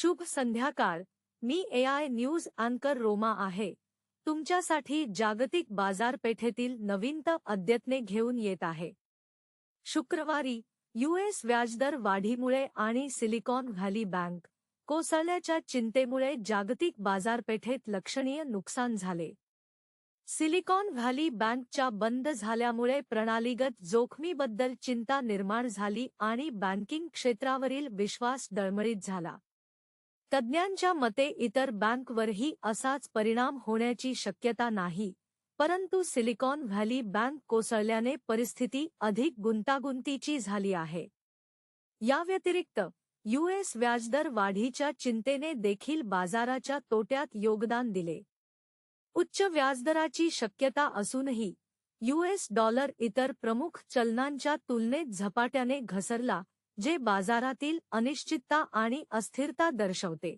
शुभ संध्याकाळ. मी AI news अँकर रोमा आहे. तुमच्यासाठी जागतिक बाजारपेठेतील नवीनतम अद्यतने घेऊन येत आहे. शुक्रवारी यूएस व्याजदर वाढीमुळे आणि सिलिकॉन व्हॅली बँक कोसळण्याच्या चिंतेमुळे जागतिक बाजारपेठेत लक्षणीय नुकसान झाले. सिलिकॉन व्हॅली बँकच्या बंद झाल्यामुळे प्रणालीगत जोखमीबद्दल चिंता निर्माण झाली आणि बँकिंग क्षेत्रावरील विश्वास डळमळीत झाला. तज्ज्ञांच्या मते इतर बँकवरही असाच परिणाम होण्याची शक्यता नाही, परंतु सिलिकॉन व्हॅली बँक कोसळल्याने परिस्थिती अधिक गुंतागुंतीची झाली आहे. याव्यतिरिक्त यूएस व्याजदर वाढीच्या चिंतेने देखील बाजाराच्या तोट्यात योगदान दिले. उच्च व्याजदराची शक्यता असूनही यूएस डॉलर इतर प्रमुख चलनांच्या तुलनेत झपाट्याने घसरला, जे बाजारातील अनिश्चितता आणि अस्थिरता दर्शवते.